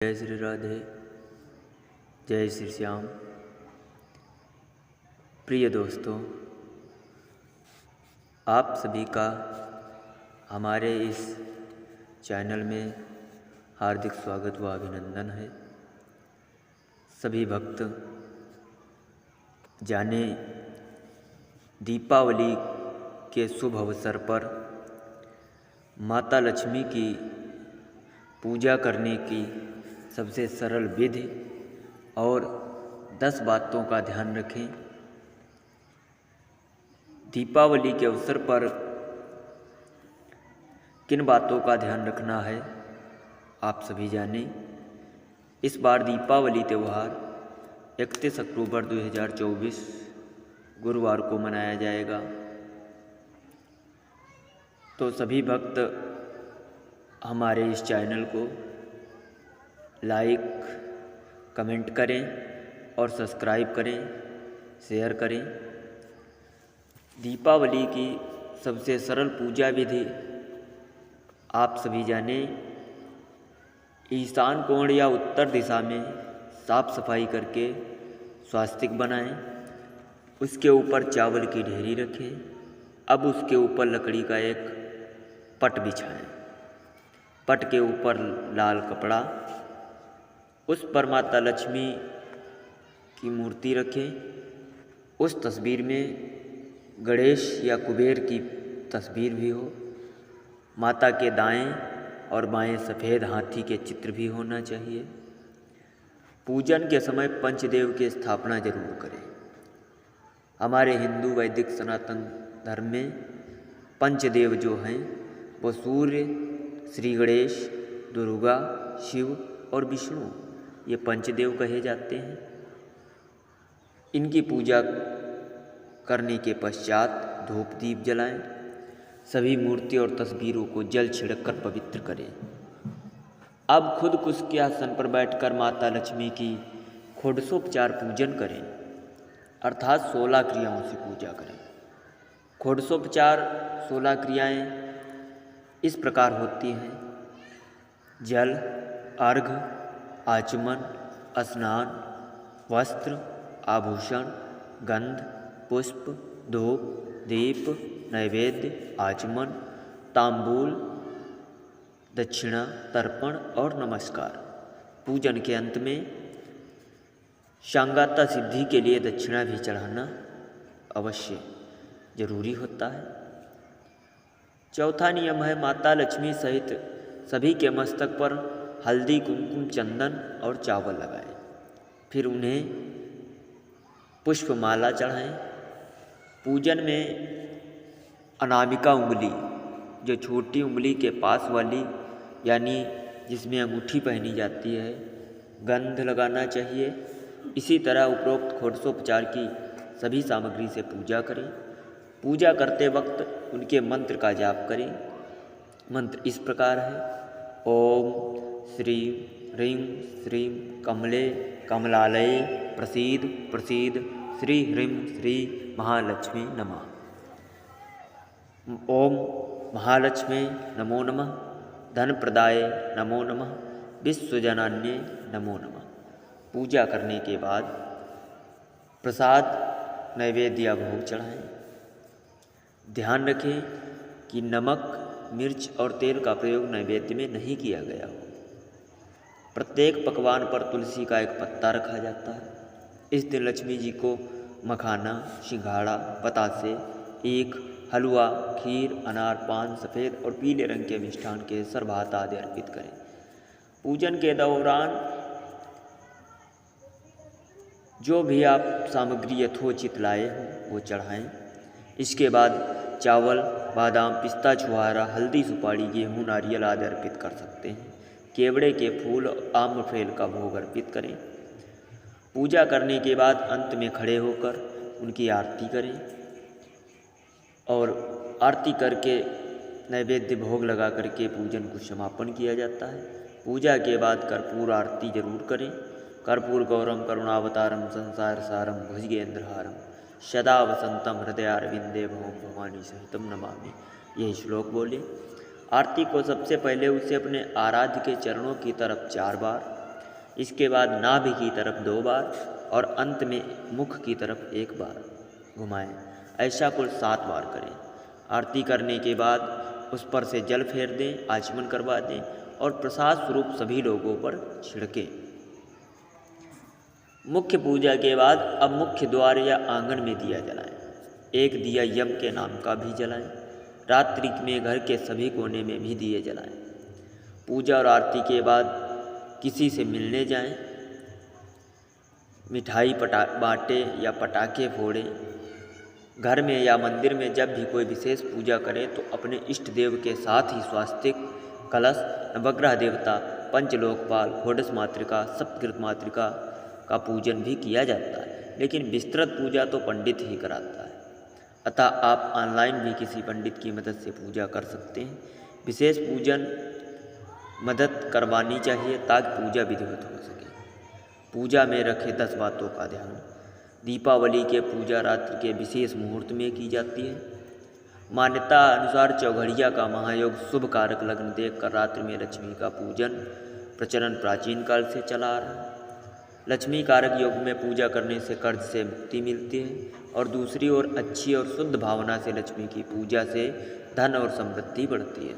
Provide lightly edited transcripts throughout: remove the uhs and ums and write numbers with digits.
जय श्री राधे, जय श्री श्याम। प्रिय दोस्तों, आप सभी का हमारे इस चैनल में हार्दिक स्वागत व अभिनंदन है। सभी भक्त जाने दीपावली के शुभ अवसर पर माता लक्ष्मी की पूजा करने की सबसे सरल विधि और 10 बातों का ध्यान रखें। दीपावली के अवसर पर किन बातों का ध्यान रखना है आप सभी जानें। इस बार दीपावली त्यौहार 31 अक्टूबर 2024 गुरुवार को मनाया जाएगा। तो सभी भक्त हमारे इस चैनल को लाइक, कमेंट करें और सब्सक्राइब करें, शेयर करें। दीपावली की सबसे सरल पूजा विधि आप सभी जानें। ईशान कोण या उत्तर दिशा में साफ सफाई करके स्वास्तिक बनाएं। उसके ऊपर चावल की ढेरी रखें। अब उसके ऊपर लकड़ी का एक पट बिछाएं। पट के ऊपर लाल कपड़ा, उस पर माता लक्ष्मी की मूर्ति रखें। उस तस्वीर में गणेश या कुबेर की तस्वीर भी हो। माता के दाएं और बाएं सफ़ेद हाथी के चित्र भी होना चाहिए। पूजन के समय पंचदेव की स्थापना जरूर करें। हमारे हिंदू वैदिक सनातन धर्म में पंचदेव जो हैं वो सूर्य, श्री गणेश, दुर्गा, शिव और विष्णु, ये पंचदेव कहे जाते हैं। इनकी पूजा करने के पश्चात धूप दीप जलाएं। सभी मूर्ति और तस्वीरों को जल छिड़क कर पवित्र करें। अब खुद कुश के आसन पर बैठकर माता लक्ष्मी की षोडशोपचार पूजन करें, अर्थात 16 क्रियाओं से पूजा करें। षोडशोपचार 16 क्रियाएं इस प्रकार होती हैं: जल, अर्घ, आचमन, स्नान, वस्त्र, आभूषण, गंध, पुष्प, धूप, दीप, नैवेद्य, आचमन, तांबूल, दक्षिणा, तर्पण और नमस्कार। पूजन के अंत में सांगाता सिद्धि के लिए दक्षिणा भी चढ़ाना अवश्य जरूरी होता है। चौथा नियम है माता लक्ष्मी सहित सभी के मस्तक पर हल्दी, कुमकुम, चंदन और चावल लगाएं। फिर उन्हें पुष्पमाला चढ़ाएं। पूजन में अनामिका उंगली, जो छोटी उंगली के पास वाली यानी जिसमें अंगूठी पहनी जाती है, गंध लगाना चाहिए। इसी तरह उपरोक्त षोडशोपचार की सभी सामग्री से पूजा करें। पूजा करते वक्त उनके मंत्र का जाप करें। मंत्र इस प्रकार है: ओम श्रीं ह्रीं श्रीं कमले कमलालये प्रसीद प्रसीद श्री ह्रीं श्री महालक्ष्मी नमः। ओम महालक्ष्मी नमो नमः। धनप्रदाय नमो नमः। विश्वजनान्ये नमो नमः। पूजा करने के बाद प्रसाद, नैवेद्य या भोग चढ़ाएं। ध्यान रखें कि नमक, मिर्च और तेल का प्रयोग नैवेद्य में नहीं किया गया हो। प्रत्येक पकवान पर तुलसी का एक पत्ता रखा जाता है। इस दिन लक्ष्मी जी को मखाना, सिंघाड़ा, बतासे, एक हलवा, खीर, अनार, पान, सफ़ेद और पीले रंग के मिष्ठान, केसर, भात आदि अर्पित करें। पूजन के दौरान जो भी आप सामग्री यथोचित लाए हों वो चढ़ाएं। इसके बाद चावल, बादाम, पिस्ता, छुहारा, हल्दी, सुपारी, गेहूँ, नारियल आदि अर्पित कर सकते हैं। केवड़े के फूल, आम्रफेल का भोग अर्पित करें। पूजा करने के बाद अंत में खड़े होकर उनकी आरती करें और आरती करके नैवेद्य भोग लगा करके पूजन को समापन किया जाता है। पूजा के बाद कर्पूर आरती जरूर करें। कर्पूर गौरम करुणावतारम संसार सारम भुजगेंद्रहारम सदा वसंतम हृदयारविंदे भवम भवानी सहितम नमामि। यही श्लोक बोले। आरती को सबसे पहले उसे अपने आराध्य के चरणों की तरफ 4 बार इसके बाद नाभि की तरफ 2 बार और अंत में मुख की तरफ 1 बार घुमाएं। ऐसा कुल 7 बार करें। आरती करने के बाद उस पर से जल फेर दें, आचमन करवा दें और प्रसाद स्वरूप सभी लोगों पर छिड़कें। मुख्य पूजा के बाद अब मुख्य द्वार या आंगन में दिया जलाएं। एक दिया यम के नाम का भी जलाएं। रात्रि में घर के सभी कोने में भी दिए जलाएं। पूजा और आरती के बाद किसी से मिलने जाएं, मिठाई बाँटें या पटाखे फोड़ें। घर में या मंदिर में जब भी कोई विशेष पूजा करें तो अपने इष्ट देव के साथ ही स्वास्तिक, कलश, नवग्रह देवता, पंचलोकपाल, षोडश मातृका, सप्तकृत मातृका का पूजन भी किया जाता है, लेकिन विस्तृत पूजा तो पंडित ही कराता है। अतः आप ऑनलाइन भी किसी पंडित की मदद से पूजा कर सकते हैं। विशेष पूजन मदद करवानी चाहिए ताकि पूजा विधिवत हो सके। पूजा में रखे 10 बातों का ध्यान। दीपावली के पूजा रात्रि के विशेष मुहूर्त में की जाती है। मान्यता अनुसार चौघड़िया का महायोग शुभ कारक लग्न देखकर रात्रि में लक्ष्मी का पूजन प्रचलन प्राचीन काल से चला आ रहा है। लक्ष्मी कारक योग में पूजा करने से कर्ज से मुक्ति मिलती है और दूसरी ओर अच्छी और शुद्ध भावना से लक्ष्मी की पूजा से धन और समृद्धि बढ़ती है।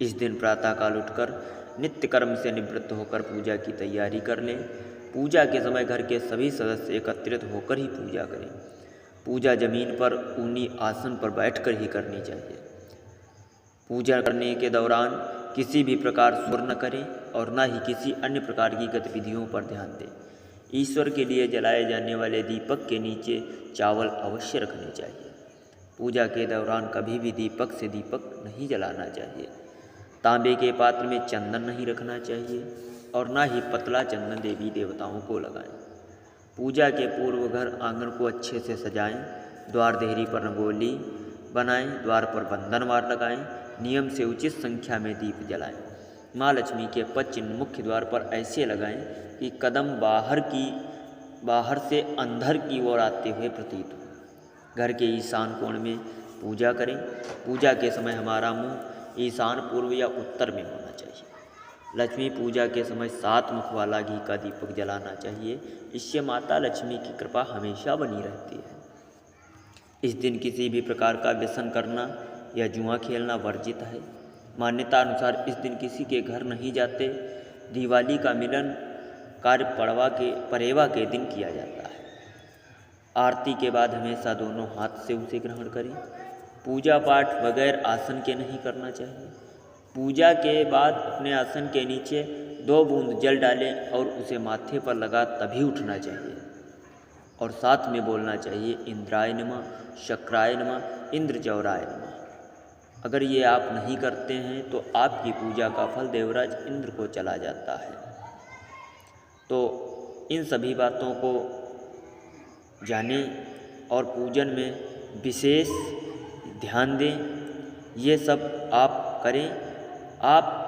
इस दिन प्रातःकाल उठकर नित्य कर्म से निवृत्त होकर पूजा की तैयारी कर लें। पूजा के समय घर के सभी सदस्य एकत्रित होकर ही पूजा करें। पूजा जमीन पर ऊनी आसन पर बैठकर ही करनी चाहिए। पूजा करने के दौरान किसी भी प्रकार सुर न करें और न ही किसी अन्य प्रकार की गतिविधियों पर ध्यान दें। ईश्वर के लिए जलाए जाने वाले दीपक के नीचे चावल अवश्य रखने चाहिए। पूजा के दौरान कभी भी दीपक से दीपक नहीं जलाना चाहिए। तांबे के पात्र में चंदन नहीं रखना चाहिए और न ही पतला चंदन देवी देवताओं को लगाएं। पूजा के पूर्व घर आंगन को अच्छे से सजाएं। द्वार देहरी पर रंगोली बनाएं। द्वार पर बंधनवार लगाएं। नियम से उचित संख्या में दीप जलाएं। माँ लक्ष्मी के पद चिन्ह मुख्य द्वार पर ऐसे लगाएं कि कदम बाहर से अंदर की ओर आते हुए प्रतीत हो। घर के ईशान कोण में पूजा करें। पूजा के समय हमारा मुंह ईशान, पूर्व या उत्तर में होना चाहिए। लक्ष्मी पूजा के समय 7 मुख वाला घी का दीपक जलाना चाहिए। इससे माता लक्ष्मी की कृपा हमेशा बनी रहती है। इस दिन किसी भी प्रकार का व्यसन करना या जुआ खेलना वर्जित है। मान्यता अनुसार इस दिन किसी के घर नहीं जाते। दिवाली का मिलन कार्य परेवा के दिन किया जाता है। आरती के बाद हमेशा दोनों हाथ से उसे ग्रहण करें। पूजा पाठ बगैर आसन के नहीं करना चाहिए। पूजा के बाद अपने आसन के नीचे 2 बूंद जल डालें और उसे माथे पर लगा तभी उठना चाहिए और साथ में बोलना चाहिए इंद्राय नमः, शक्राय नमः, इंद्र चौराय नमः। अगर ये आप नहीं करते हैं तो आपकी पूजा का फल देवराज इंद्र को चला जाता है। तो इन सभी बातों को जानें और पूजन में विशेष ध्यान दें। ये सब आप करें। आप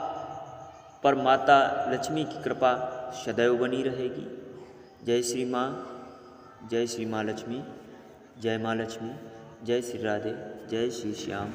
पर माता लक्ष्मी की कृपा सदैव बनी रहेगी। जय श्री माँ, जय श्री माँ लक्ष्मी, जय माँ लक्ष्मी, जय श्री राधे, जय श्री श्याम।